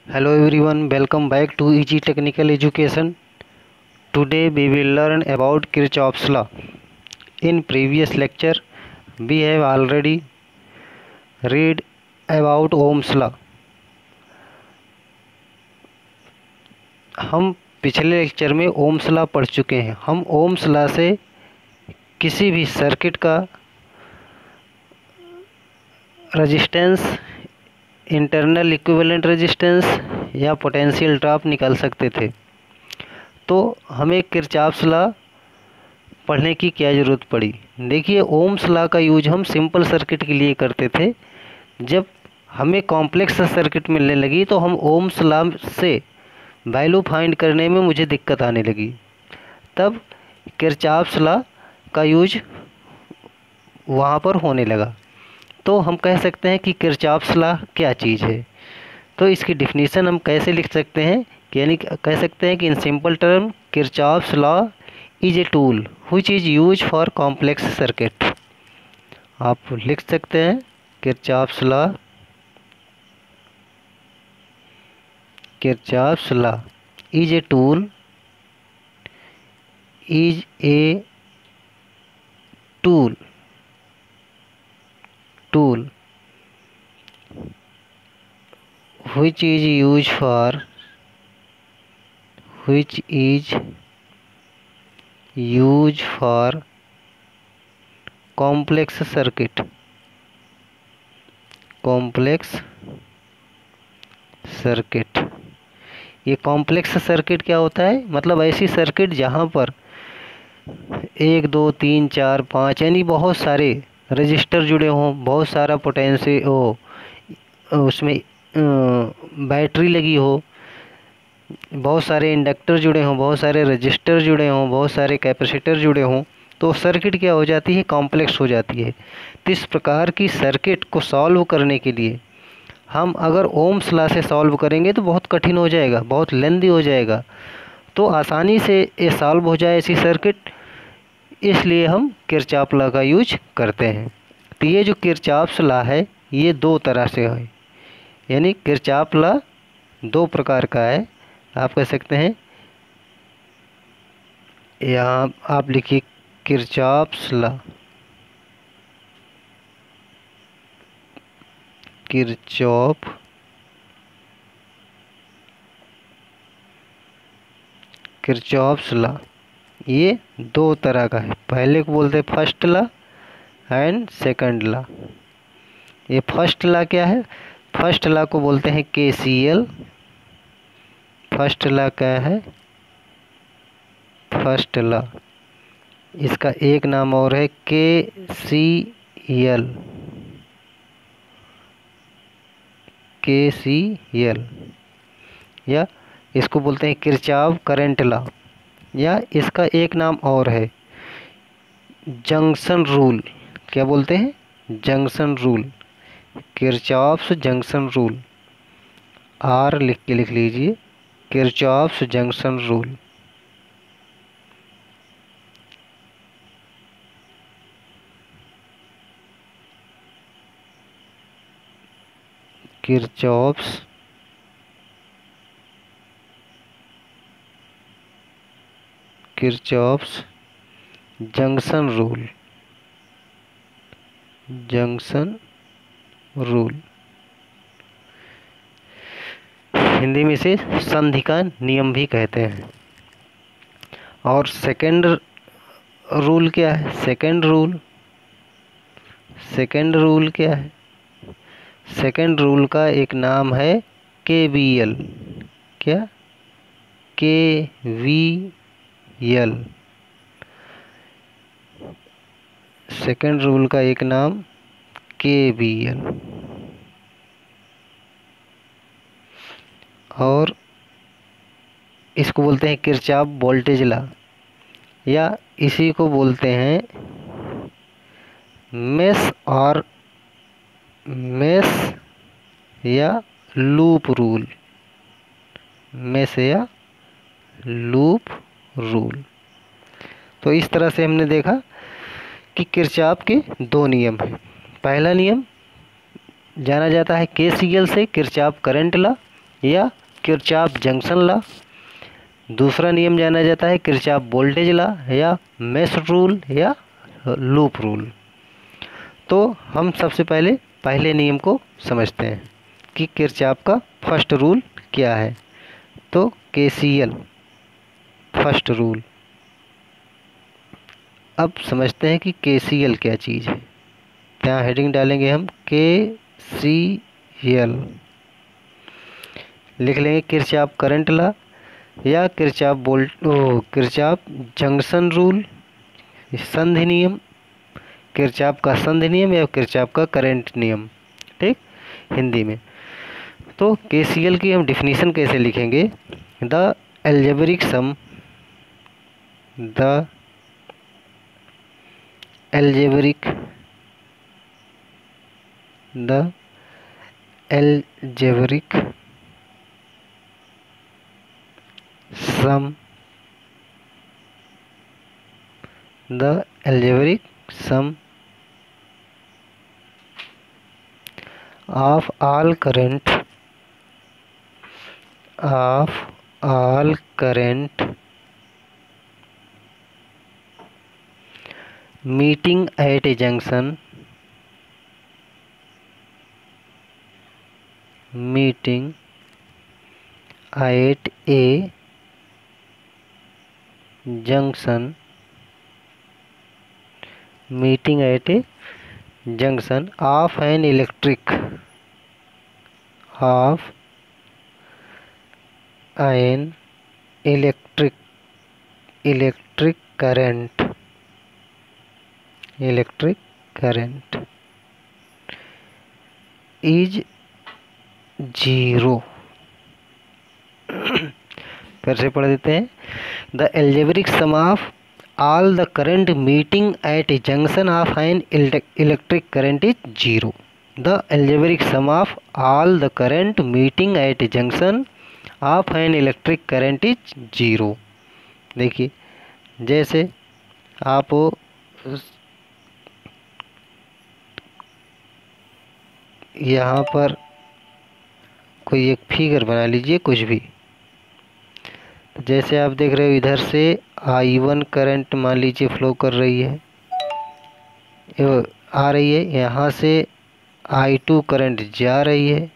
Hello everyone, welcome back to Easy Technical Education. Today we will learn about Kirchhoff's law. In previous lecture, we have already read about Ohm's law. हम पिछले lecture में Ohm's law पढ़ चुके हैं। हम Ohm's law से किसी भी सर्किट का रेजिस्टेंस, इंटरनल इक्विवेलेंट रेजिस्टेंस या पोटेंशियल ड्रॉप निकाल सकते थे। तो हमें किरचॉफ्स लॉ पढ़ने की क्या ज़रूरत पड़ी। देखिए, ओम्स लॉ का यूज हम सिंपल सर्किट के लिए करते थे। जब हमें कॉम्प्लेक्स सर्किट मिलने लगी तो हम ओम्स लॉ से वैल्यू फाइंड करने में मुझे दिक्कत आने लगी। तब किरचॉफ्स लॉ का यूज वहाँ पर होने लगा। तो हम कह सकते हैं कि किरचॉफ्स लॉ क्या चीज़ है। तो इसकी डिफिनीशन हम कैसे लिख सकते हैं, यानी कह सकते हैं कि in simple term Kirchhoff's law is a tool which is use for complex circuit. आप लिख सकते हैं Kirchhoff's law is a tool which is used for complex circuit। ये कॉम्प्लेक्स सर्किट क्या होता है, मतलब ऐसी सर्किट जहाँ पर 1 2 3 4 5 यानी बहुत सारे रजिस्टर जुड़े हों, बहुत सारा पोटेंशियल हो, उसमें बैटरी लगी हो, बहुत सारे इंडक्टर जुड़े हों, बहुत सारे रजिस्टर जुड़े हों, बहुत सारे कैपेसिटर जुड़े हों, तो सर्किट क्या हो जाती है, कॉम्प्लेक्स हो जाती है। तो इस प्रकार की सर्किट को सॉल्व करने के लिए हम अगर ओम्स लॉ से सॉल्व करेंगे तो बहुत कठिन हो जाएगा, बहुत लेंदी हो जाएगा। तो आसानी से ये सॉल्व हो जाए ऐसी सर्किट, इसलिए हम किरचॉफ लॉ का यूज करते हैं। तो ये जो किरचॉफ्स लॉ है ये दो तरह से है, यानी किरचॉफ लॉ दो प्रकार का है। आप कह सकते हैं, यहाँ आप लिखिए किरचॉफ्स लॉ, किरचॉफ्स लॉ ये दो तरह का है। पहले को बोलते हैं first law and second law. ये फर्स्ट लॉ क्या है, फर्स्ट लॉ को बोलते हैं KCL। फर्स्ट लॉ क्या है, फर्स्ट लॉ, इसका एक नाम और है KCL। या इसको बोलते हैं किरचॉफ करंट लॉ, या इसका एक नाम और है जंक्शन रूल। क्या बोलते हैं, junction rule, Kirchhoff's junction rule. R लिख लीजिए, Kirchhoff's junction rule. Kirchhoff's junction rule, Hindi में इसे संधि का नियम भी कहते हैं। और सेकंड रूल क्या है, सेकंड रूल क्या है, सेकंड रूल का एक नाम है KVL। क्या, KVL। सेकंड रूल का एक नाम KVL। और इसको बोलते हैं किरचॉफ वोल्टेज लॉ, या इसी को बोलते हैं मेश या लूप रूल। मेश या लूप रूल। तो इस तरह से हमने देखा कि किरचॉफ के दो नियम हैं। पहला नियम जाना जाता है KCL से, किरचॉफ करंट लॉ, या किरचॉफ जंक्शन लॉ। दूसरा नियम जाना जाता है किरचॉफ वोल्टेज लॉ या मेश रूल या लूप रूल। तो हम सबसे पहले पहले नियम को समझते हैं कि किरचॉफ का फर्स्ट रूल क्या है। तो केसीएल फर्स्ट रूल। अब समझते हैं कि केसीएल क्या चीज़ है। यहाँ हेडिंग डालेंगे हम केसीएल, लिख लेंगे किरचॉफ करंट लॉ या किरचॉफ जंक्शन रूल, संधि नियम, किरचॉफ का संधि नियम या किरचॉफ का करंट नियम, ठीक, हिंदी में। तो केसीएल की हम डिफिनीशन कैसे लिखेंगे? The algebraic some, the algebraic sum, the algebraic sum of all current meeting at a junction, meeting at a junction of an electric current is zero। फिर से पढ़ देते हैं। The algebraic sum of all the current meeting at a junction of an electric current is zero। The algebraic sum of all the current meeting at a junction of an electric current is zero। देखिए, जैसे आप यहाँ पर कोई एक figure बना लीजिए कुछ भी। जैसे आप देख रहे हो इधर से I1 करंट मान लीजिए फ्लो कर रही है, आ रही है। यहाँ से I2 करंट जा रही है,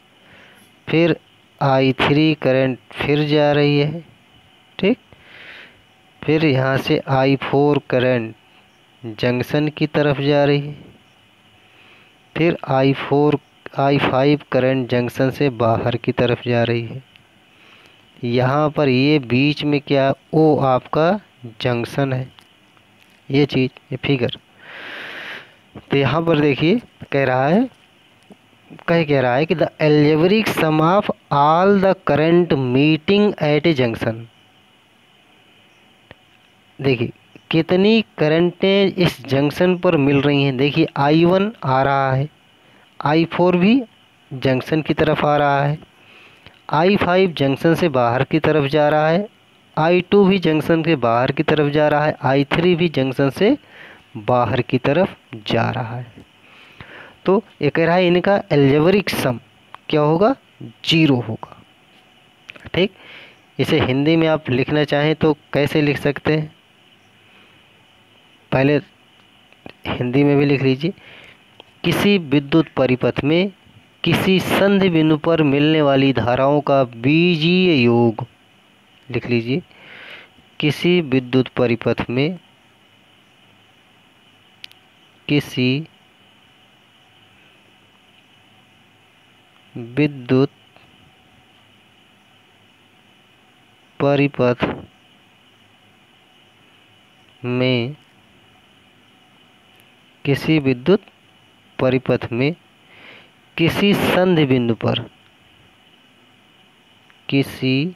फिर I3 करंट फिर जा रही है, ठीक। फिर यहाँ से I4 करंट जंक्शन की तरफ जा रही है, फिर I5 करंट जंक्शन से बाहर की तरफ जा रही है। यहाँ पर ये बीच में क्या, ओ आपका जंक्शन है, ये चीज़, ये फिगर। तो यहाँ पर देखिए कह रहा है कि the algebraic sum of all the current meeting at A junction. देखिए कितनी करंटें इस जंक्शन पर मिल रही हैं। देखिए I1 आ रहा है, I4 भी जंक्शन की तरफ आ रहा है, I5 जंक्शन से बाहर की तरफ जा रहा है, I2 भी जंक्शन के बाहर की तरफ जा रहा है, I3 भी जंक्शन से बाहर की तरफ जा रहा है। तो ये कह रहा है इनका एल्जेब्रिक सम क्या होगा, 0 होगा, ठीक। इसे हिंदी में आप लिखना चाहें तो कैसे लिख सकते हैं? पहले हिंदी में भी लिख लीजिए। किसी विद्युत परिपथ में किसी संधि बिंदु पर मिलने वाली धाराओं का बीजीय योग, लिख लीजिए। किसी विद्युत परिपथ में किसी विद्युत परिपथ में किसी विद्युत परिपथ में किसी संधि बिंदु पर, किसी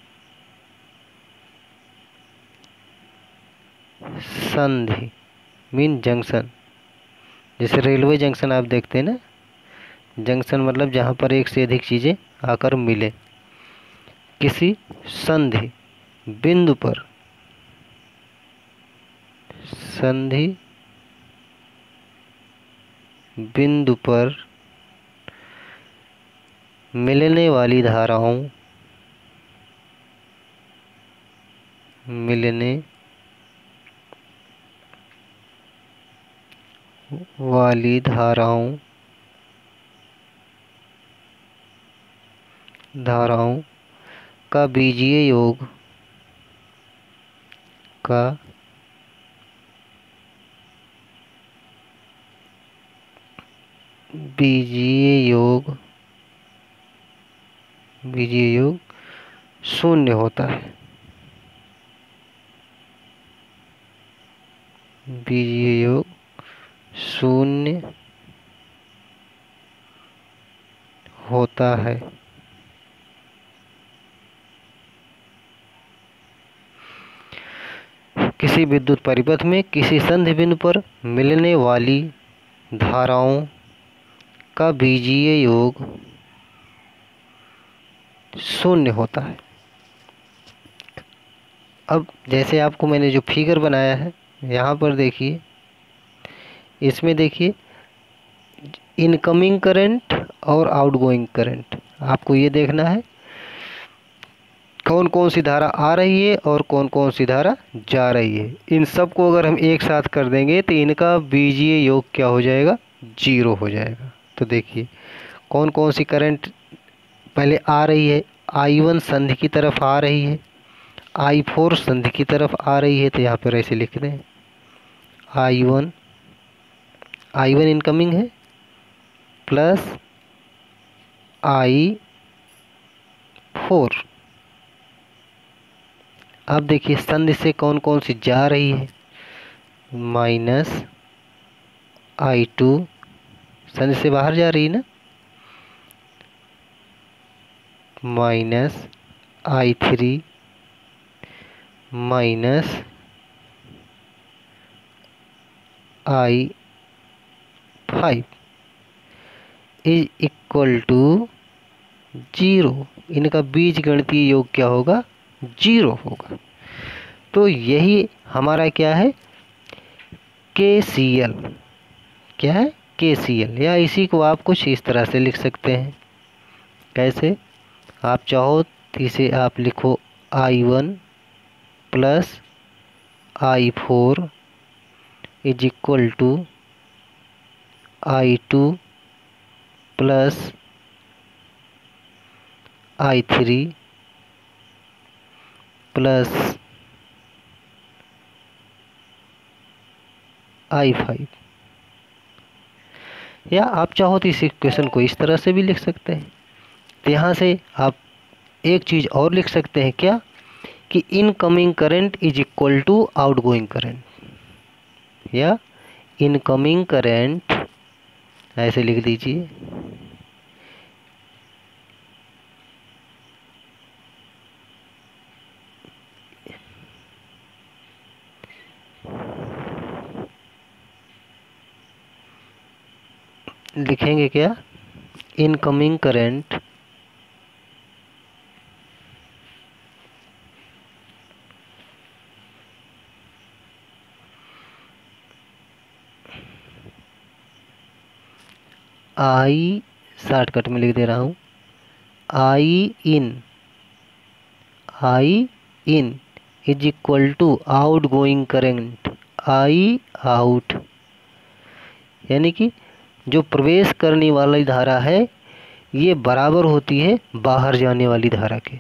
संधि मीन जंक्शन, जैसे रेलवे जंक्शन आप देखते हैं ना, जंक्शन मतलब जहाँ पर एक से अधिक चीज़ें आकर मिले। किसी संधि बिंदु पर, संधि बिंदु पर मिलने वाली धाराओं मिलने वाली धाराओं का बीजीय योग का बीजीय योग शून्य होता है। बीजीय योग शून्य होता है। किसी विद्युत परिपथ में किसी संधि बिंदु पर मिलने वाली धाराओं का बीजीय योग शून्य होता है। अब जैसे आपको मैंने जो फिगर बनाया है यहाँ पर देखिए, इसमें देखिए इनकमिंग करंट और आउटगोइंग करंट, आपको ये देखना है कौन कौन सी धारा आ रही है और कौन कौन सी धारा जा रही है। इन सब को अगर हम एक साथ कर देंगे तो इनका बीजीय योग क्या हो जाएगा, 0 हो जाएगा। तो देखिए कौन कौन सी करंट पहले आ रही है, I1 संधि की तरफ आ रही है, I4 संधि की तरफ आ रही है। तो यहाँ पर ऐसे लिख दें I1 इनकमिंग है प्लस I4। अब देखिए संधि से कौन कौन सी जा रही है, -I2 संधि से बाहर जा रही है ना, -I3 -I5 is equal to 0। इनका बीज गणितीय योग क्या होगा, 0 होगा। तो यही हमारा क्या है, KCL। क्या है, KCL। या इसी को आप कुछ इस तरह से लिख सकते हैं। कैसे, आप चाहो तो इसे आप लिखो I1 plus I4 is equal to I2 plus I3 plus I5। या आप चाहो तो इस इक्वेशन को इस तरह से भी लिख सकते हैं। तो यहाँ से आप एक चीज़ और लिख सकते हैं, क्या कि incoming current is equal to outgoing current, या इनकमिंग करंट ऐसे लिख दीजिए लिखेंगे क्या, इनकमिंग करंट आई, शॉर्टकट में लिख दे रहा हूँ, I in is equal to outgoing current, I out, यानी कि जो प्रवेश करने वाली धारा है ये बराबर होती है बाहर जाने वाली धारा के।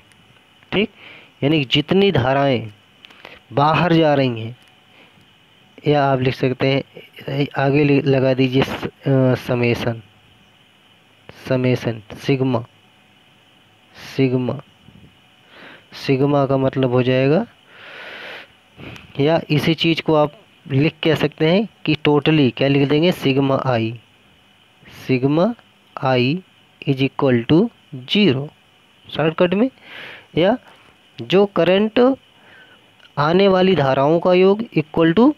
ठीक, यानी कि जितनी धाराएं बाहर जा रही हैं, या आप लिख सकते हैं आगे लगा दीजिए समेसन सिग्मा। सिग्मा का मतलब हो जाएगा, या इसी चीज़ को आप लिख कह सकते हैं कि टोटली क्या लिख देंगे, sigma I is equal to 0 shortcut में। या जो करंट आने वाली धाराओं का योग इक्वल टू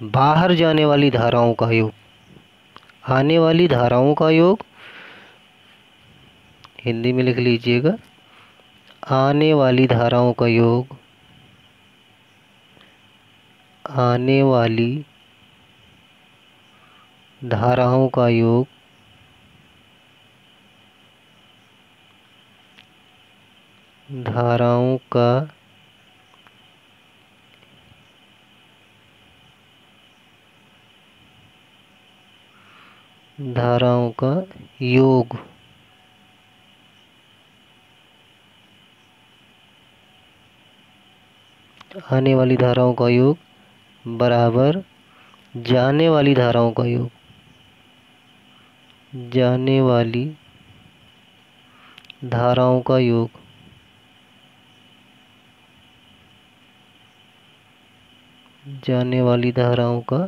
बाहर जाने वाली धाराओं का योग, आने वाली धाराओं का योग हिंदी में लिख लीजिएगा, आने वाली धाराओं का योग, आने वाली धाराओं का योग धाराओं का धाराओं का योग। आने वाली धाराओं का योग बराबर जाने वाली धाराओं का योग। जाने वाली धाराओं का योग। जाने वाली धाराओं का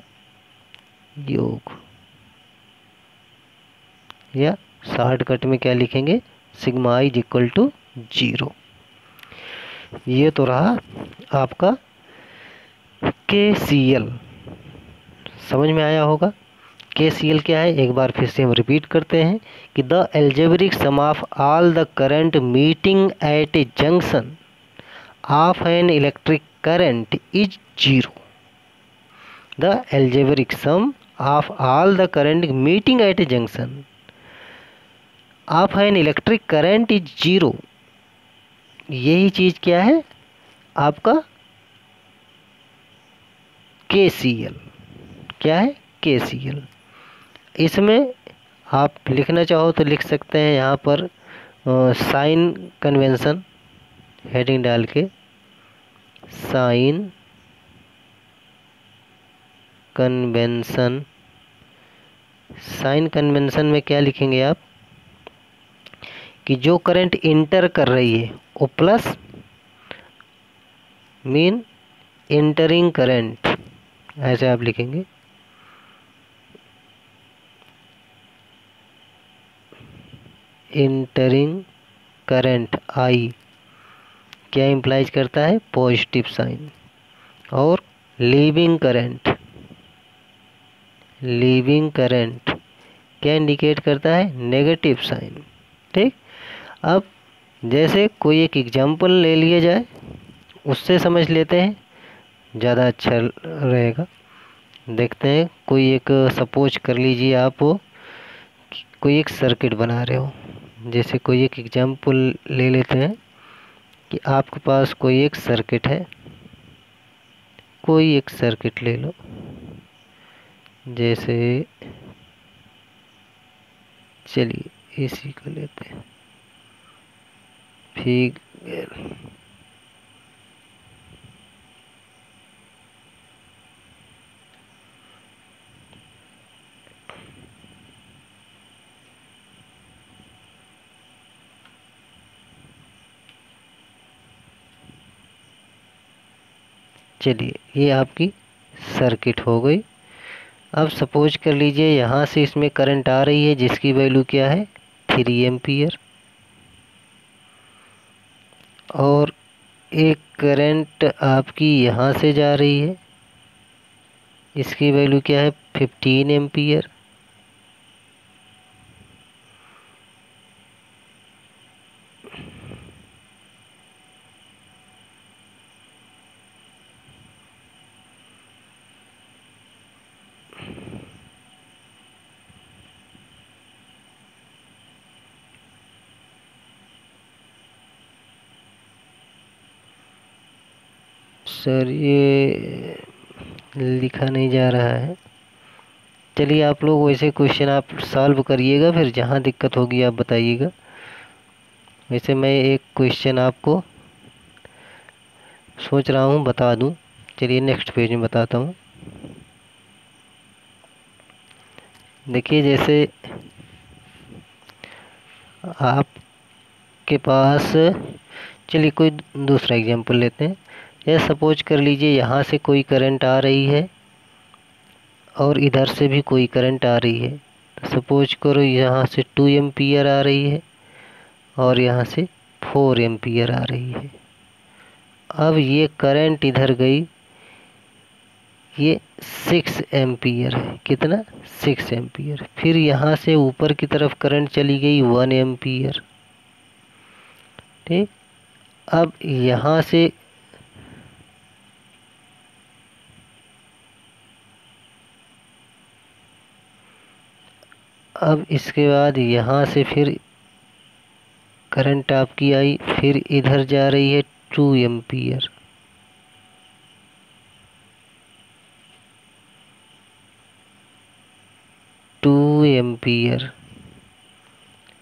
योग, या शॉर्टकट में क्या लिखेंगे, सिग्मा i इक्वल टू 0। ये तो रहा आपका KCL। समझ में आया होगा। KCL क्या है, एक बार फिर से हम रिपीट करते हैं कि the algebraic sum of all the current meeting at A junction of an electric current is 0। The algebraic sum of all the current meeting at A junction of an electric current is 0। यही चीज क्या है आपका KCL। क्या है, KCL। इसमें आप लिखना चाहो तो लिख सकते हैं यहाँ पर साइन कन्वेंशन हेडिंग डाल के, साइन कन्वेंशन। साइन कन्वेंशन में क्या लिखेंगे आप कि जो करंट इंटर कर रही है वो प्लस मीन इंटरिंग करंट, ऐसे आप लिखेंगे। इंटरिंग करंट आई क्या इम्प्लाइज करता है, पॉजिटिव साइन। और लीविंग करंट, लीविंग करंट क्या इंडिकेट करता है, नेगेटिव साइन। ठीक। अब जैसे कोई एक एग्जाम्पल ले लिया जाए, उससे समझ लेते हैं, ज़्यादा अच्छा रहेगा। देखते हैं, कोई एक सपोज कर लीजिए आप कोई एक सर्किट बना रहे हो। जैसे कोई एक एग्जाम्पल ले लेते हैं कि आपके पास कोई एक सर्किट है। कोई एक सर्किट ले लो, जैसे चलिए इसी को लेते हैं, फिगर। चलिए ये आपकी सर्किट हो गई। अब सपोज कर लीजिए यहाँ से इसमें करंट आ रही है जिसकी वैल्यू क्या है, 3 एम्पियर। और एक करंट आपकी यहाँ से जा रही है, इसकी वैल्यू क्या है, 15 एम्पियर। सर ये लिखा नहीं जा रहा है। चलिए आप लोग वैसे क्वेश्चन आप सॉल्व करिएगा, फिर जहाँ दिक्कत होगी आप बताइएगा। वैसे मैं एक क्वेश्चन आपको सोच रहा हूँ बता दूँ। चलिए नेक्स्ट पेज में बताता हूँ। देखिए जैसे आपके पास, चलिए कोई दूसरा एग्जांपल लेते हैं। जैसे सपोज कर लीजिए यहाँ से कोई करंट आ रही है और इधर से भी कोई करंट आ रही है। तो सपोज करो यहाँ से 2 एम्पियर आ रही है और यहाँ से 4 एम्पियर आ रही है। अब ये करंट इधर गई, ये 6 एम्पियर है। कितना, 6 एम्पियर। फिर यहाँ से ऊपर की तरफ करंट चली गई 1 एम्पियर। ठीक। अब यहाँ से अब इसके बाद यहाँ से फिर करंट आपकी आई, फिर इधर जा रही है 2 एम्पियर। 2 एम्पियर,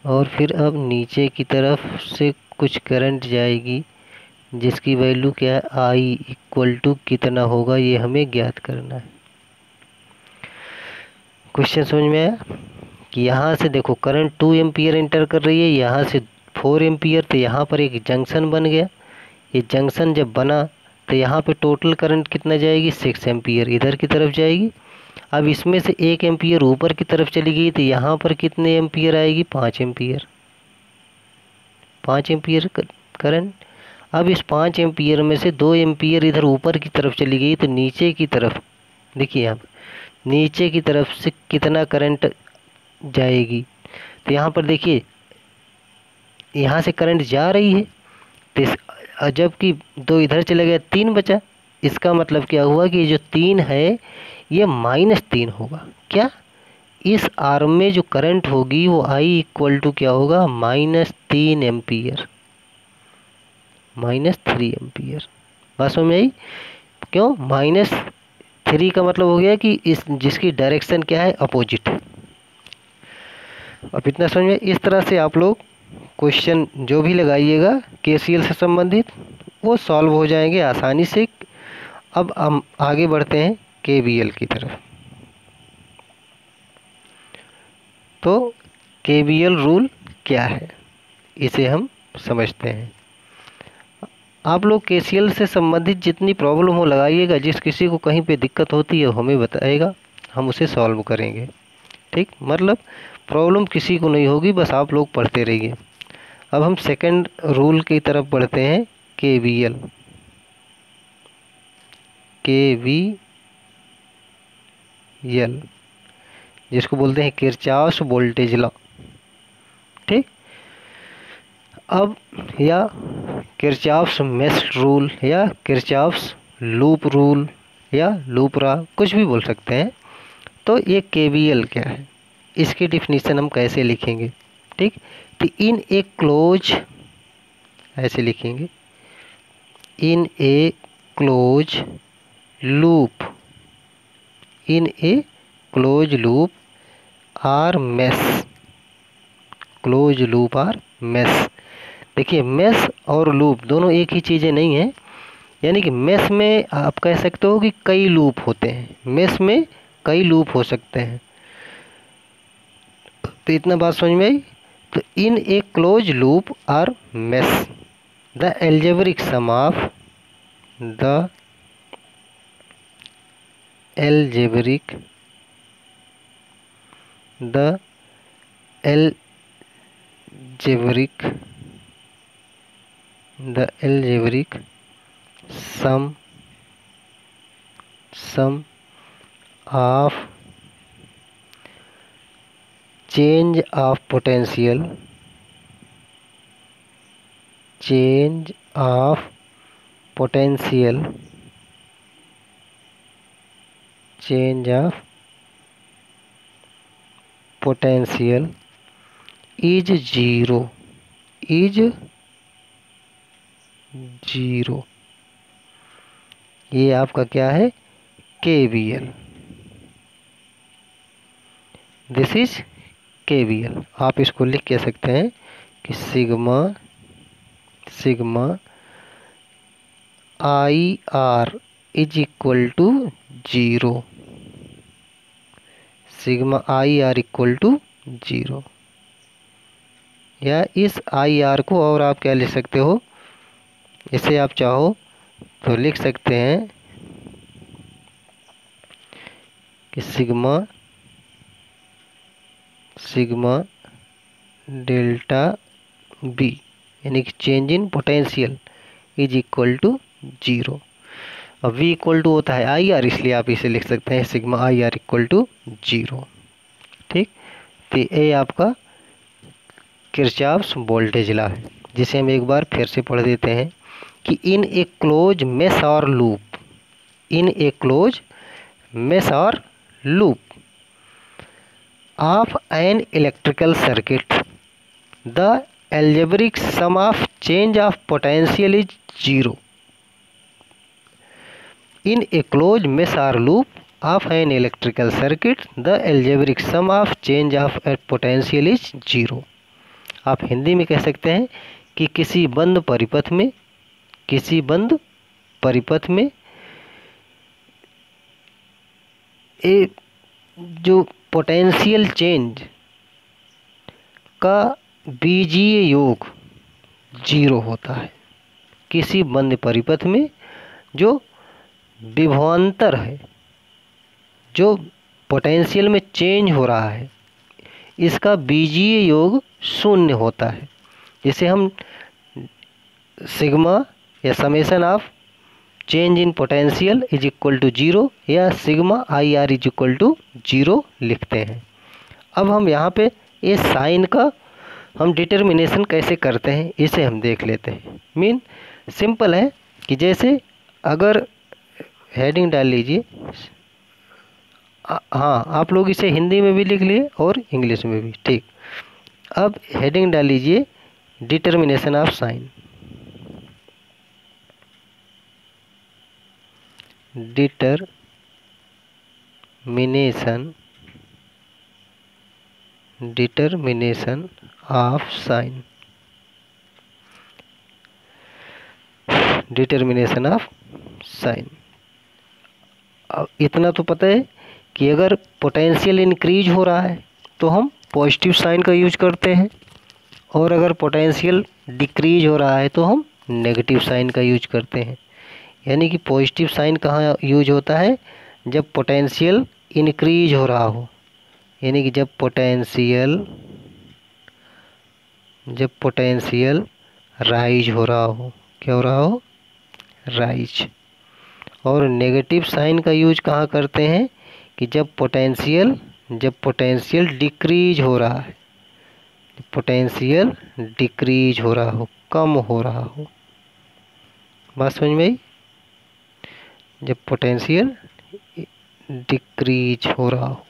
और फिर अब नीचे की तरफ से कुछ करंट जाएगी जिसकी वैल्यू क्या है, आई इक्वल टू कितना होगा, ये हमें ज्ञात करना है। क्वेश्चन समझ में आया कि यहाँ से देखो करंट 2 एम्पियर इंटर कर रही है, यहाँ से 4 एम्पियर, तो यहाँ पर एक जंक्शन बन गया। ये जंक्शन जब बना तो यहाँ पे टोटल करंट कितना जाएगी, 6 एम्पियर इधर की तरफ जाएगी। अब इसमें से 1 एम्पियर ऊपर की तरफ चली गई तो यहाँ पर कितने एम्पियर आएगी, 5 एम्पियर, 5 एम्पियर करंट। अब इस 5 एम्पियर में से 2 एम्पियर इधर ऊपर की तरफ चली गई तो नीचे की तरफ देखिए, यहाँ नीचे की तरफ से कितना करंट जाएगी, तो यहाँ पर देखिए यहाँ से करंट जा रही है, तो जबकि 2 इधर चले गए, 3 बचा। इसका मतलब क्या हुआ कि जो 3 है ये -3 होगा। क्या, इस आर्म में जो करंट होगी वो आई इक्वल टू क्या होगा, -3 एम्पियर, -3 एम्पियर। बात समझ में आई? क्यों, -3 का मतलब हो गया कि इस जिसकी डायरेक्शन क्या है, अपोजिट। अब इतना समझ में, इस तरह से आप लोग क्वेश्चन जो भी लगाइएगा केसीएल से संबंधित वो सॉल्व हो जाएंगे आसानी से। अब हम आगे बढ़ते हैं केवीएल की तरफ। तो केवीएल रूल क्या है इसे हम समझते हैं। आप लोग केसीएल से संबंधित जितनी प्रॉब्लम हो लगाइएगा, जिस किसी को कहीं पे दिक्कत होती है हमें बताएगा, हम उसे सॉल्व करेंगे। ठीक, मतलब प्रॉब्लम किसी को नहीं होगी, बस आप लोग पढ़ते रहिए। अब हम सेकंड रूल की तरफ बढ़ते हैं, केवीएल। केवीएल जिसको बोलते हैं किरचॉफ्स वोल्टेज लॉ। ठीक, अब या किरचॉफ्स मेश रूल या किरचॉफ्स लूप रूल या लूप लॉ, कुछ भी बोल सकते हैं। तो ये केवीएल क्या है, इसकी डिफिनीशन हम कैसे लिखेंगे। ठीक, तो इन ए क्लोज, ऐसे लिखेंगे, in a close loop, in a close loop or mesh, close loop or mesh. देखिए मेश और लूप दोनों एक ही चीज़ें नहीं हैं, यानी कि मेश में आप कह सकते हो कि कई लूप होते हैं, मेश में कई लूप हो सकते हैं। तो इतना बात समझ में आई। तो in a close loop or mesh the algebraic sum of, the algebraic, the algebraic, the algebraic sum of change of potential, change of potential, change of potential is zero, is zero। ये आपका क्या है, KVL. This is KVL. आप इसको लिख कह सकते हैं कि sigma I R is equal to 0, sigma I R equal to 0। या इस आई आर को और आप क्या लिख सकते हो, इसे आप चाहो तो लिख सकते हैं कि सिग्मा डेल्टा बी, यानी कि change in potential is equal to 0। अब v इक्वल टू होता है आई आर, इसलिए आप इसे लिख सकते हैं sigma I R equal to 0। ठीक, तो ये आपका किरचॉफ्स वोल्टेज लॉ है, जिसे हम एक बार फिर से पढ़ देते हैं कि इन ए क्लोज मेश और loop, in a close mesh और loop of an electrical circuit, the algebraic sum of change of potential is 0 in a closed mesh or loop of an electrical circuit, the algebraic sum of change of a potential is 0। आप हिंदी में कह सकते हैं कि किसी बंद परिपथ में एक जो पोटेंशियल चेंज का बीजीय योग 0 होता है। किसी बंद परिपथ में जो विभवांतर है, जो पोटेंशियल में चेंज हो रहा है, इसका बीजीय योग 0 होता है। जिसे हम सिग्मा या summation of change in potential is equal to 0 या sigma I R is equal to 0 लिखते हैं। अब हम यहाँ पे इस साइन का हम डिटर्मिनेशन कैसे करते हैं इसे हम देख लेते हैं। मीन सिंपल है कि जैसे अगर हेडिंग डाल लीजिए, हाँ आप लोग इसे हिंदी में भी लिख लिए और इंग्लिश में भी, ठीक। अब हेडिंग डाल लीजिए determination of sine. Determination of sine, determination of sine. अब इतना तो पता है कि अगर पोटेंशियल इंक्रीज हो रहा है तो हम पॉजिटिव साइन का यूज करते हैं, और अगर पोटेंशियल डिक्रीज हो रहा है तो हम नेगेटिव साइन का यूज करते हैं। यानी कि पॉजिटिव साइन कहाँ यूज होता है? जब पोटेंशियल इंक्रीज हो रहा हो, यानी कि जब पोटेंशियल राइज हो रहा हो। क्या हो रहा हो? राइज। और नेगेटिव साइन का यूज कहाँ करते हैं? कि जब पोटेंशियल डिक्रीज हो रहा है, पोटेंशियल डिक्रीज हो रहा हो, कम हो रहा हो। बात समझ में आई? जब पोटेंशियल डिक्रीज हो रहा हो,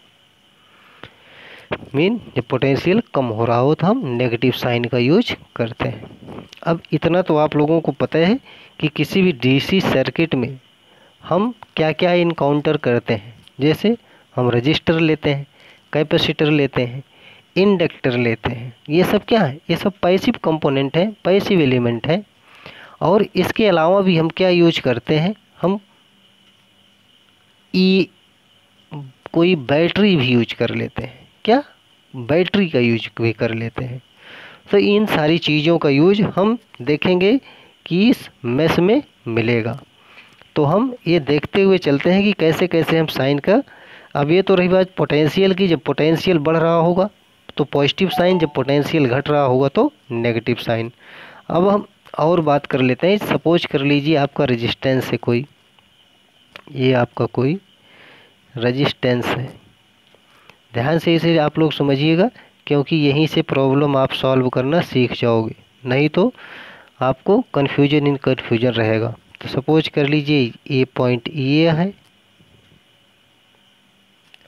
मीन जब पोटेंशियल कम हो रहा हो तो हम नेगेटिव साइन का यूज करते हैं। अब इतना तो आप लोगों को पता है कि किसी भी डीसी सर्किट में हम क्या क्या इनकाउंटर करते हैं। जैसे हम रजिस्टर लेते हैं, कैपेसिटर लेते हैं, इंडक्टर लेते हैं। ये सब क्या है? ये सब पैसिव कंपोनेंट है, पैसिव एलिमेंट है। और इसके अलावा भी हम क्या यूज करते हैं? हम कोई बैटरी भी यूज कर लेते हैं। क्या? बैटरी का यूज भी कर लेते हैं। तो इन सारी चीज़ों का यूज हम देखेंगे कि इस मेश में मिलेगा। तो हम ये देखते हुए चलते हैं कि कैसे कैसे हम साइन का। अब ये तो रही बात पोटेंशियल की। जब पोटेंशियल बढ़ रहा होगा तो पॉजिटिव साइन, जब पोटेंशियल घट रहा होगा तो नेगेटिव साइन। अब हम और बात कर लेते हैं। सपोज कर लीजिए आपका रेजिस्टेंस है कोई, ये आपका कोई रेजिस्टेंस है। ध्यान से इसे आप लोग समझिएगा, क्योंकि यहीं से प्रॉब्लम आप सॉल्व करना सीख जाओगे, नहीं तो आपको कन्फ्यूजन रहेगा। तो सपोज कर लीजिए ये पॉइंट ए है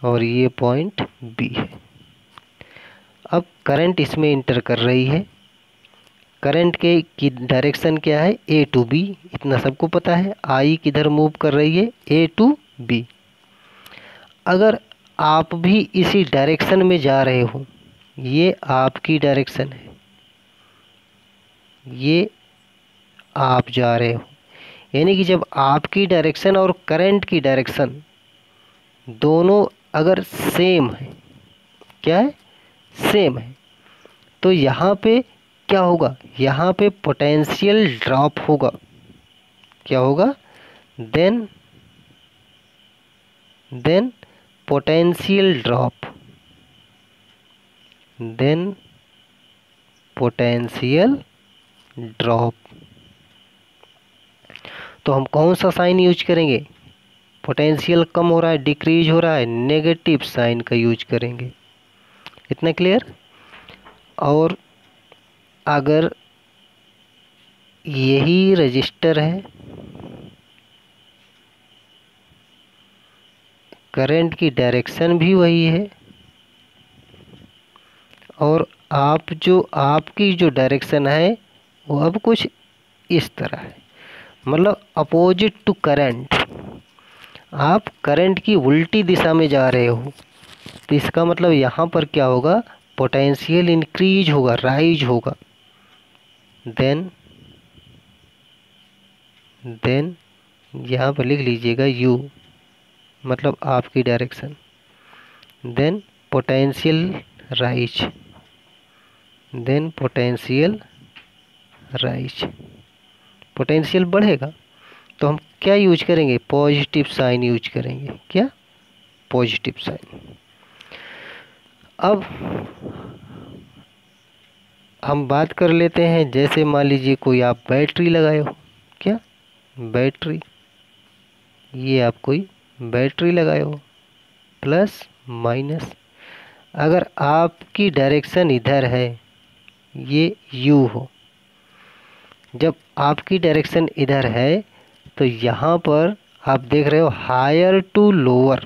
और ये पॉइंट बी है। अब करंट इसमें इंटर कर रही है। करंट की डायरेक्शन क्या है? ए टू बी, इतना सबको पता है। आई किधर मूव कर रही है? ए टू बी। अगर आप भी इसी डायरेक्शन में जा रहे हो, ये आपकी डायरेक्शन है, ये आप जा रहे हो, यानी कि जब आपकी डायरेक्शन और करंट की डायरेक्शन दोनों अगर सेम है, क्या है? सेम है, तो यहाँ पे क्या होगा? यहाँ पे पोटेंशियल ड्रॉप होगा। क्या होगा? देन पोटेंशियल ड्रॉप, तो हम कौन सा साइन यूज करेंगे? पोटेंशियल कम हो रहा है, डिक्रीज हो रहा है, नेगेटिव साइन का यूज करेंगे। इतना क्लियर? और अगर यही रजिस्टर है, करंट की डायरेक्शन भी वही है, और आपकी जो डायरेक्शन है वो अब कुछ इस तरह है, मतलब अपोजिट टू करंट। आप करंट की उल्टी दिशा में जा रहे हो, तो इसका मतलब यहाँ पर क्या होगा, पोटेंशियल इंक्रीज होगा, राइज होगा। देन यहाँ पर लिख लीजिएगा यू, मतलब आपकी direction. Then potential rise, then potential rise, potential बढ़ेगा तो हम क्या यूज करेंगे, पॉजिटिव साइन यूज करेंगे। क्या, पॉजिटिव साइन। अब हम बात कर लेते हैं, जैसे मान लीजिए कोई आप बैटरी लगाए हो। क्या, बैटरी, ये आप कोई बैटरी लगाए हो, प्लस माइनस। अगर आपकी डायरेक्शन इधर है, ये यू हो, जब आपकी डायरेक्शन इधर है तो यहाँ पर आप देख रहे हो हायर टू लोअर,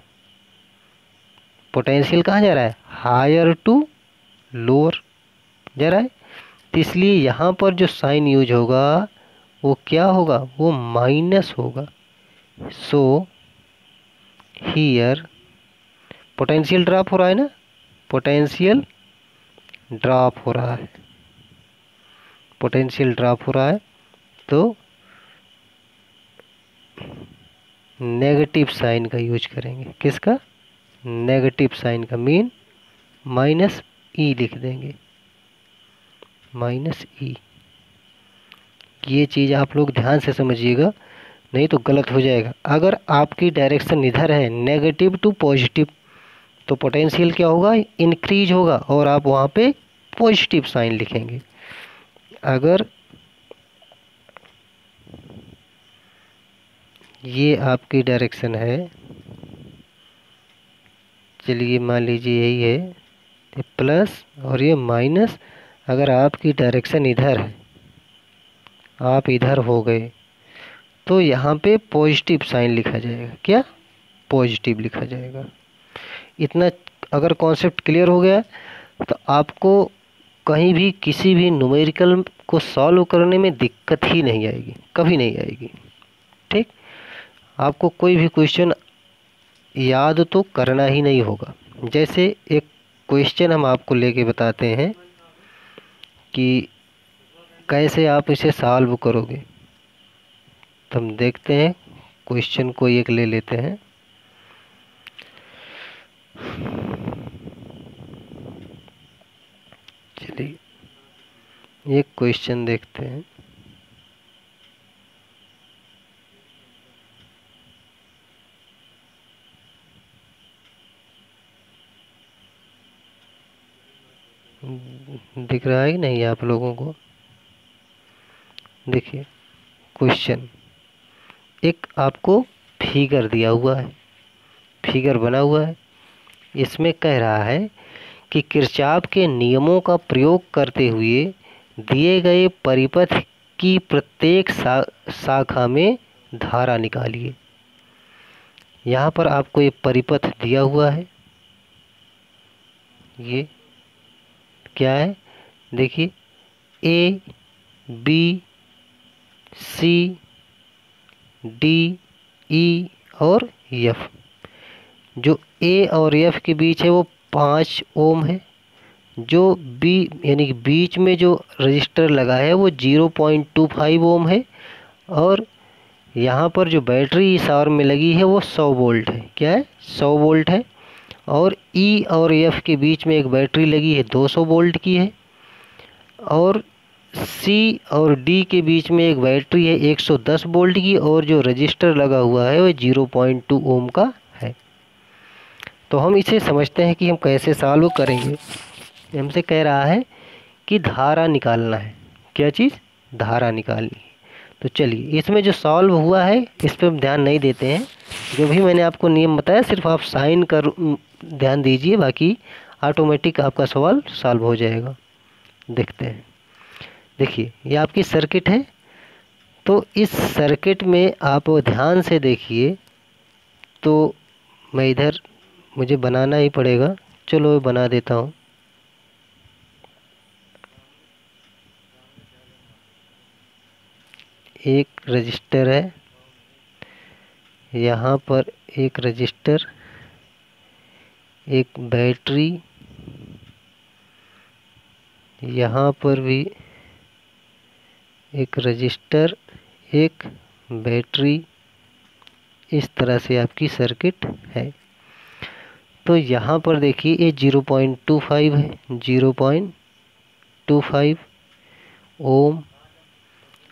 पोटेंशियल कहाँ जा रहा है, हायर टू लोअर जा रहा है। तो इसलिए यहाँ पर जो साइन यूज होगा वो क्या होगा, वो माइनस होगा। सो हियर पोटेंशियल ड्रॉप हो रहा है ना, पोटेंशियल ड्रॉप हो रहा है, पोटेंशियल ड्रॉप हो रहा है, तो नेगेटिव साइन का यूज करेंगे। किसका, नेगेटिव साइन का, मीन माइनस ई लिख देंगे, माइनस ई। ये चीज़ आप लोग ध्यान से समझिएगा, नहीं तो गलत हो जाएगा। अगर आपकी डायरेक्शन इधर है, नेगेटिव टू पॉजिटिव, तो पोटेंशियल क्या होगा, इंक्रीज होगा, और आप वहाँ पे पॉजिटिव साइन लिखेंगे। अगर ये आपकी डायरेक्शन है, चलिए मान लीजिए यही है, ये प्लस और ये माइनस। अगर आपकी डायरेक्शन इधर है, आप इधर हो गए, तो यहाँ पे पॉजिटिव साइन लिखा जाएगा। क्या, पॉजिटिव लिखा जाएगा। इतना अगर कॉन्सेप्ट क्लियर हो गया तो आपको कहीं भी किसी भी न्यूमेरिकल को सॉल्व करने में दिक्कत ही नहीं आएगी, कभी नहीं आएगी। ठीक, आपको कोई भी क्वेश्चन याद तो करना ही नहीं होगा। जैसे एक क्वेश्चन हम आपको लेके बताते हैं कि कैसे आप इसे सॉल्व करोगे, तो हम देखते हैं, क्वेश्चन को एक ले लेते हैं। चलिए एक क्वेश्चन देखते हैं। दिख रहा है कि नहीं आप लोगों को, देखिए क्वेश्चन, एक आपको फिगर दिया हुआ है, फिगर बना हुआ है। इसमें कह रहा है कि किरचॉफ के नियमों का प्रयोग करते हुए दिए गए परिपथ की प्रत्येक शाखा में धारा निकालिए। यहाँ पर आपको ये परिपथ दिया हुआ है, ये क्या है, देखिए A B C D E और एफ। जो ए और एफ के बीच है वो 5 ओम है। जो बी यानी कि बीच में जो रजिस्टर लगा है वो 0.25 ओम है। और यहाँ पर जो बैटरी इस आर्म में लगी है वो 100 वोल्ट है। क्या है, 100 वोल्ट है। और ई और एफ के बीच में एक बैटरी लगी है 200 वोल्ट की है। और सी और डी के बीच में एक बैटरी है 110 वोल्ट की, और जो रजिस्टर लगा हुआ है वो 0.2 ओम का है। तो हम इसे समझते हैं कि हम कैसे सॉल्व करेंगे। हमसे कह रहा है कि धारा निकालना है। क्या चीज़, धारा निकालनी है। तो चलिए इसमें जो सॉल्व हुआ है इस पर हम ध्यान नहीं देते हैं। जो भी मैंने आपको नियम बताया सिर्फ आप साइन कर ध्यान दीजिए, बाकी ऑटोमेटिक आपका सवाल सॉल्व हो जाएगा। देखते हैं, देखिए ये आपकी सर्किट है। तो इस सर्किट में आप ध्यान से देखिए, तो मैं इधर मुझे बनाना ही पड़ेगा, चलो बना देता हूँ। एक रजिस्टर है, यहाँ पर एक रजिस्टर, एक बैटरी, यहाँ पर भी एक रजिस्टर, एक बैटरी, इस तरह से आपकी सर्किट है। तो यहाँ पर देखिए ये 0.25 है, 0.25 ओम,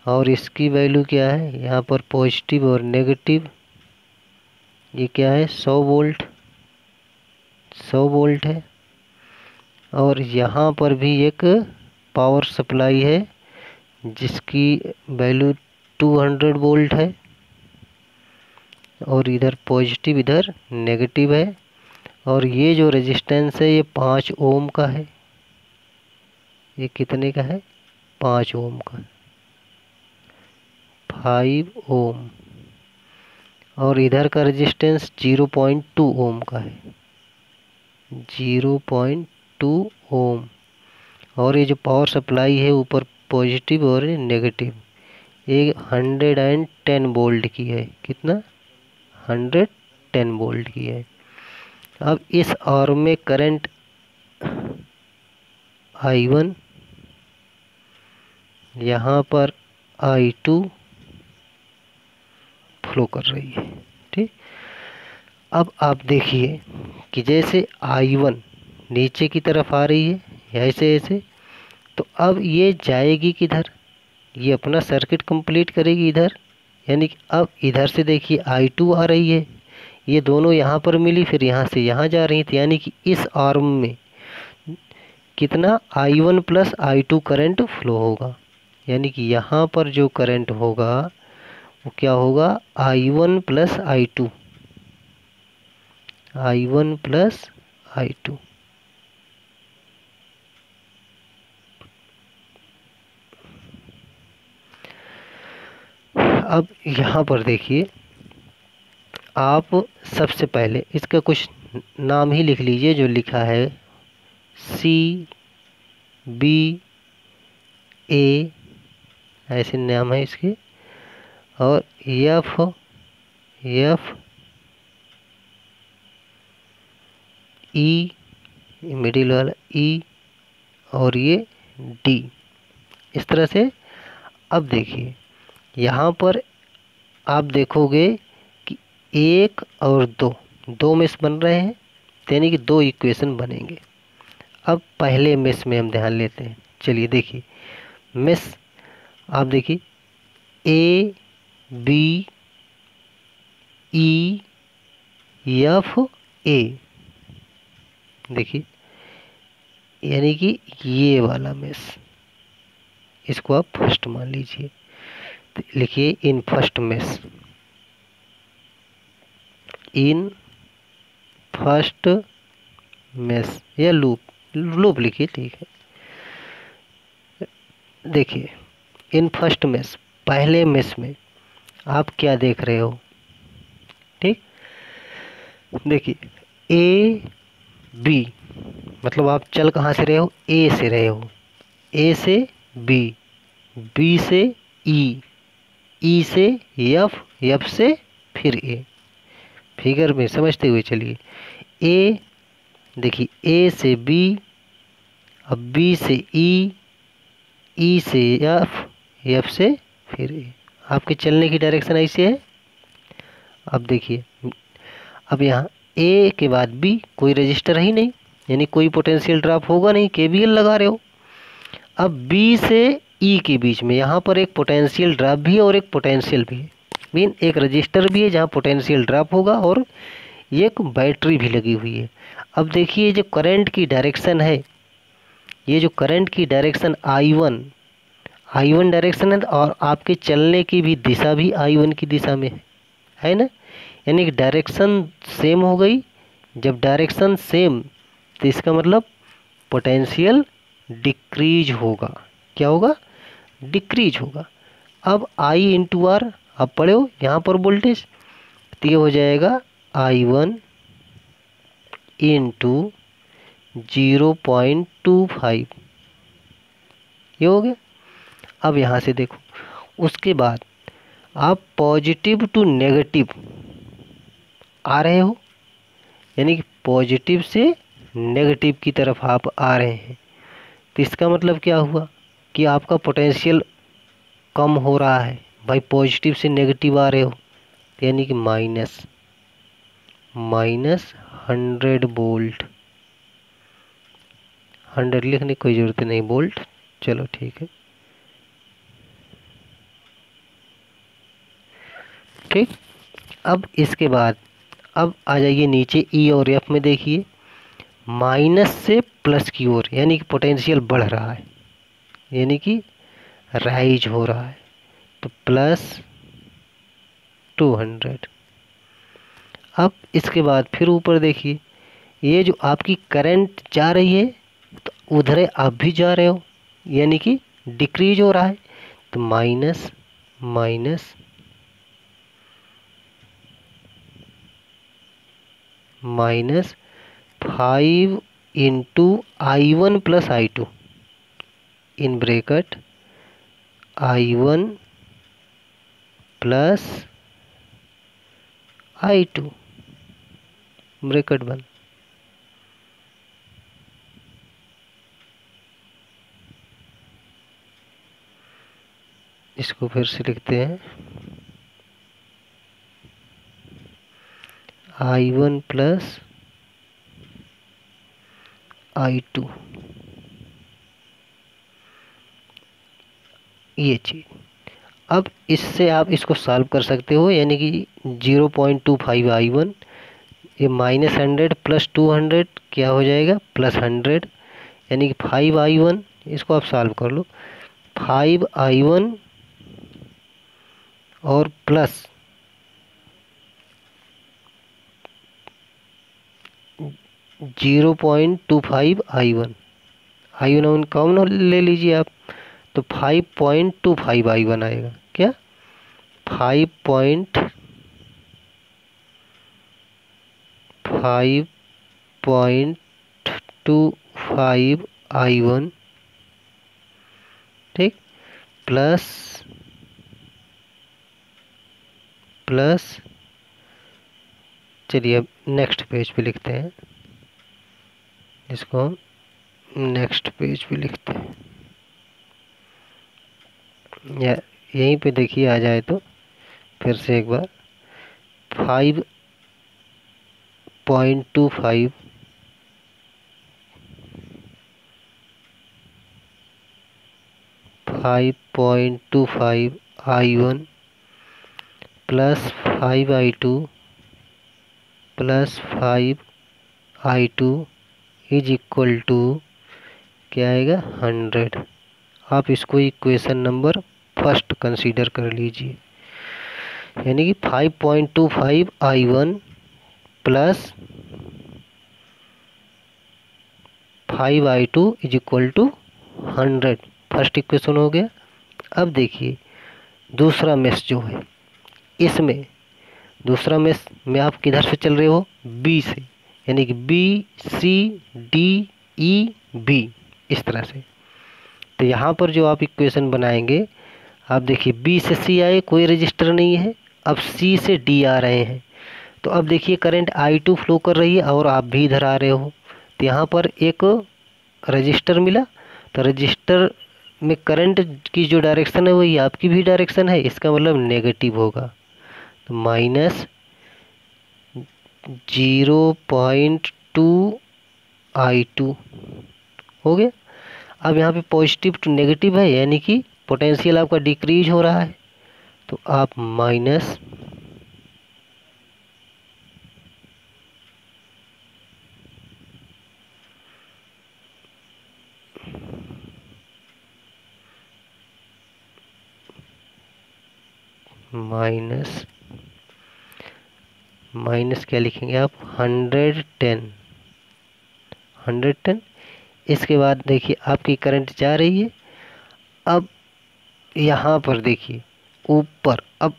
और इसकी वैल्यू क्या है, यहाँ पर पॉजिटिव और नेगेटिव, ये क्या है 100 वोल्ट, 100 वोल्ट है। और यहाँ पर भी एक पावर सप्लाई है जिसकी वैल्यू 200 वोल्ट है, और इधर पॉजिटिव इधर नेगेटिव है। और ये जो रेजिस्टेंस है ये 5 ओम का है। ये कितने का है, 5 ओम का, 5 ओम। और इधर का रेजिस्टेंस 0.2 ओम का है, 0.2 ओम। और ये जो पावर सप्लाई है ऊपर पॉजिटिव और नेगेटिव, ये 110 वोल्ट की है। कितना, 110 वोल्ट की है। अब इस आर्म में करंट I1, यहाँ पर I2 फ्लो कर रही है। ठीक, अब आप देखिए कि जैसे I1 नीचे की तरफ आ रही है ऐसे ऐसे, तो अब ये जाएगी किधर, ये अपना सर्किट कंप्लीट करेगी इधर। यानी कि अब इधर से देखिए I2 आ रही है, ये दोनों यहाँ पर मिली, फिर यहाँ से यहाँ जा रही थी। यानी कि इस आर्म में कितना I1 plus I2 current flow होगा। यानी कि यहाँ पर जो करंट होगा वो क्या होगा, I1 plus I2, I1 plus I2। अब यहाँ पर देखिए, आप सबसे पहले इसका कुछ नाम ही लिख लीजिए, जो लिखा है CBA, ऐसे नाम है इसके। और F E, मिडिल वाला E, और ये D, इस तरह से। अब देखिए यहाँ पर आप देखोगे कि 1 और 2 मेष बन रहे हैं, यानी कि 2 इक्वेशन बनेंगे। अब पहले मेष में हम ध्यान लेते हैं। चलिए देखिए, मेष आप देखिए A B E F A, देखिए यानी कि ये वाला मेष, इसको आप फर्स्ट मान लीजिए। तो लिखिए इन फर्स्ट मेष, इन फर्स्ट मेष, या लूप लिखिए, ठीक है। देखिए इन फर्स्ट मेष, पहले मेष में आप क्या देख रहे हो, ठीक। देखिए A B, मतलब आप चल कहाँ से रहे हो, A से रहे हो, A से B, B से E, E से F, F से फिर A। फिगर में समझते हुए चलिए, A, देखिए A से B, अब B से E, E से F, F से फिर A। आपके चलने की डायरेक्शन ऐसी है। अब देखिए, अब यहाँ A के बाद B, कोई रजिस्टर ही नहीं, यानी कोई पोटेंशियल ड्रॉप होगा नहीं, KVL लगा रहे हो। अब B से E के बीच में यहाँ पर एक पोटेंशियल ड्रॉप भी है और एक पोटेंशियल भी है, मीन एक रजिस्टर भी है जहाँ पोटेंशियल ड्रॉप होगा, और एक बैटरी भी लगी हुई है। अब देखिए जो करंट की डायरेक्शन है, ये जो करंट की डायरेक्शन I1 डायरेक्शन है, और आपके चलने की भी दिशा भी I1 की दिशा में है ना। यानी कि डायरेक्शन सेम हो गई। जब डायरेक्शन सेम, तो इसका मतलब पोटेंशियल डिक्रीज होगा। क्या होगा, डिक्रीज होगा। अब I इंटू आर, अब पढ़े हो यहाँ पर वोल्टेज, तो ये हो जाएगा I1 इंटू 0.25, ये हो गया। अब यहाँ से देखो, उसके बाद आप पॉजिटिव टू नेगेटिव आ रहे हो, यानी कि पॉजिटिव से नेगेटिव की तरफ आप आ रहे हैं। तो इसका मतलब क्या हुआ कि आपका पोटेंशियल कम हो रहा है। भाई पॉजिटिव से नेगेटिव आ रहे हो, तो यानी कि माइनस 100 वोल्ट। 100 लिखने की कोई ज़रूरत नहीं, वोल्ट। चलो ठीक है, ठीक। अब इसके बाद अब आ जाइए नीचे ई और एफ में, देखिए माइनस से प्लस की ओर, यानी कि पोटेंशियल बढ़ रहा है, यानी कि राइज हो रहा है। तो +200। अब इसके बाद फिर ऊपर देखिए, ये जो आपकी करंट जा रही है तो उधर आप भी जा रहे हो, यानी कि डिक्रीज हो रहा है। तो minus minus -5 × I1 + I2 in bracket I1 + I2 bracket बंद। इसको फिर से लिखते हैं, I1 + I2, ये चीज़। अब इससे आप इसको सॉल्व कर सकते हो, यानी कि 0.25 I1, ये -100 + 200 क्या हो जाएगा, +100, यानी कि 5 I1। इसको आप सॉल्व कर लो, 5 I1 और प्लस 0.25 I1 कॉमन ले लीजिए आप, तो 5.25 I1 आएगा। क्या 5.25 I1, ठीक, प्लस चलिए अब नेक्स्ट पेज पे लिखते हैं, इसको हम नेक्स्ट पेज पे लिखते हैं, या यहीं पे देखिए आ जाए तो फिर से एक बार 5.25 I1 + 5 I2 + 5 I2 = क्या आएगा, 100। आप इसको इक्वेशन नंबर फर्स्ट कंसीडर कर लीजिए, यानी कि 5.25 I1 + 5 I2 = 100, फर्स्ट इक्वेशन हो गया। अब देखिए दूसरा मेश जो है, इसमें दूसरा मेश में आप किधर से चल रहे हो, बी से, यानी कि BCDEB, इस तरह से। तो यहाँ पर जो आप इक्वेशन बनाएंगे, आप देखिए बी से सी आए, कोई रजिस्टर नहीं है, अब सी से डी आ रहे हैं। तो अब देखिए करंट I2 फ्लो कर रही है और आप भी इधर आ रहे हो, तो यहाँ पर एक रजिस्टर मिला। तो रजिस्टर में करंट की जो डायरेक्शन है वही आपकी भी डायरेक्शन है, इसका मतलब नेगेटिव होगा। तो -0.2 I2 हो गया। अब यहाँ पे पॉजिटिव टू नेगेटिव है, यानी कि पोटेंशियल आपका डिक्रीज हो रहा है। तो आप माइनस क्या लिखेंगे आप, 110। इसके बाद देखिए आपकी करंट जा रही है। अब यहाँ पर देखिए ऊपर, अब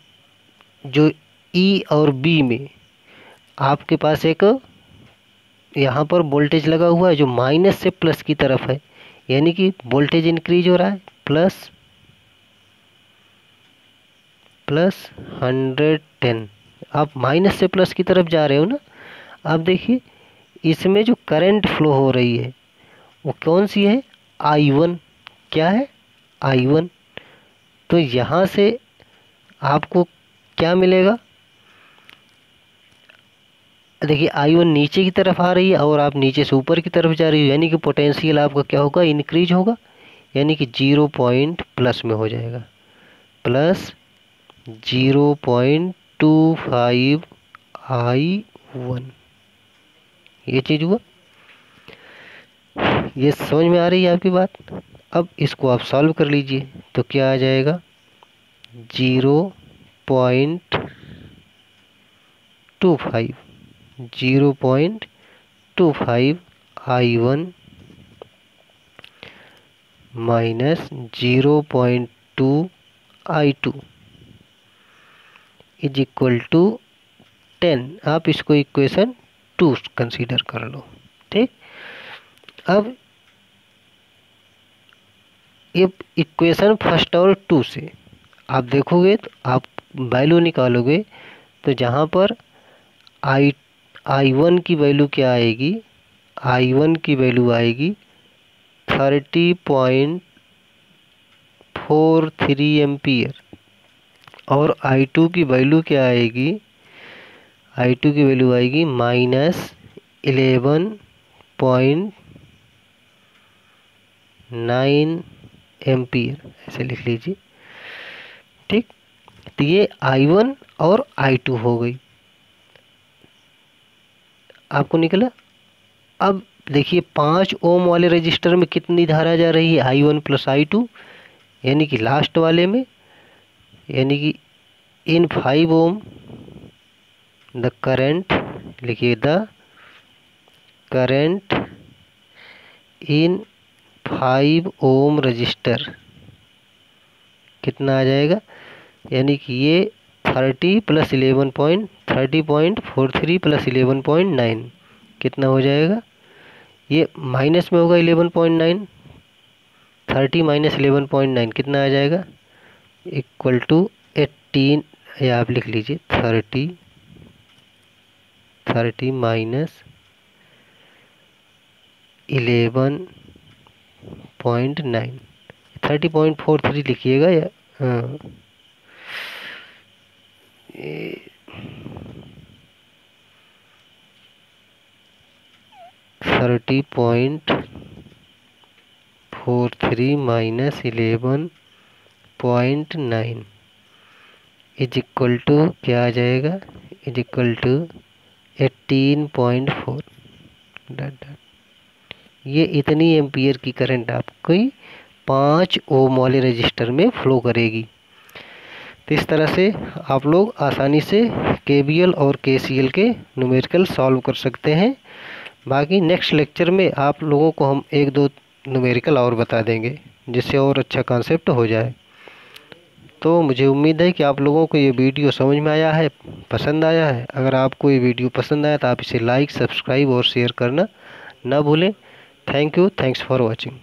जो ई और बी में आपके पास एक यहाँ पर वोल्टेज लगा हुआ है जो माइनस से प्लस की तरफ है, यानी कि वोल्टेज इंक्रीज हो रहा है, ++110। आप माइनस से प्लस की तरफ जा रहे हो ना। आप देखिए इसमें जो करंट फ्लो हो रही है वो कौन सी है, I1। क्या है, I1। तो यहाँ से आपको क्या मिलेगा, देखिए I1 नीचे की तरफ आ रही है और आप नीचे से ऊपर की तरफ जा रही हो, यानी कि पोटेंशियल आपका क्या होगा, इंक्रीज होगा, यानी कि 0 पॉइंट प्लस में हो जाएगा, प्लस 0.25 I1। ये चीज़ हुआ, ये समझ में आ रही है आपकी बात। अब इसको आप सॉल्व कर लीजिए तो क्या आ जाएगा, 0.25 I1 minus 0.2 I2 is equal to 10। आप इसको इक्वेशन 2 कंसीडर कर लो, ठीक। अब ये इक्वेशन फर्स्ट और 2 से आप देखोगे तो आप वैल्यू निकालोगे, तो जहाँ पर I1 की वैल्यू क्या आएगी, I1 की वैल्यू आएगी 30.43 एम्पियर, और I2 की वैल्यू क्या आएगी, I2 की वैल्यू आएगी -11.9 एम्पियर, ऐसे लिख लीजिए, ठीक। तो ये I1 और I2 हो गई, आपको निकला। अब देखिए 5 ओम वाले रजिस्टर में कितनी धारा जा रही है, I1 प्लस I2, यानी कि लास्ट वाले में, यानी कि इन 5 ओम द करंट, लिखिए the current in 5 ohm resistor कितना आ जाएगा, यानी कि ये 30.43 प्लस 11.9 कितना हो जाएगा, ये माइनस में होगा 11.9, 30 माइनस 11.9 कितना आ जाएगा, इक्वल टू 18, या आप लिख लीजिए 30 माइनस 11.9, 30.43 लिखिएगा, या हाँ 30.43 माइनस 11.9 इज इक्वल टू क्या आ जाएगा, इज इक्वल टू 18.4। ये इतनी एम्पियर की करंट आपको 5 ओम वाले रजिस्टर में फ्लो करेगी। तो इस तरह से आप लोग आसानी से KVL और KCL के न्यूमेरिकल सॉल्व कर सकते हैं। बाकी नेक्स्ट लेक्चर में आप लोगों को हम 1-2 न्यूमेरिकल और बता देंगे, जिससे और अच्छा कॉन्सेप्ट हो जाए। तो मुझे उम्मीद है कि आप लोगों को ये वीडियो समझ में आया है, पसंद आया है। अगर आपको ये वीडियो पसंद आया तो आप इसे लाइक, सब्सक्राइब और शेयर करना ना भूलें। Thank you, thanks for watching.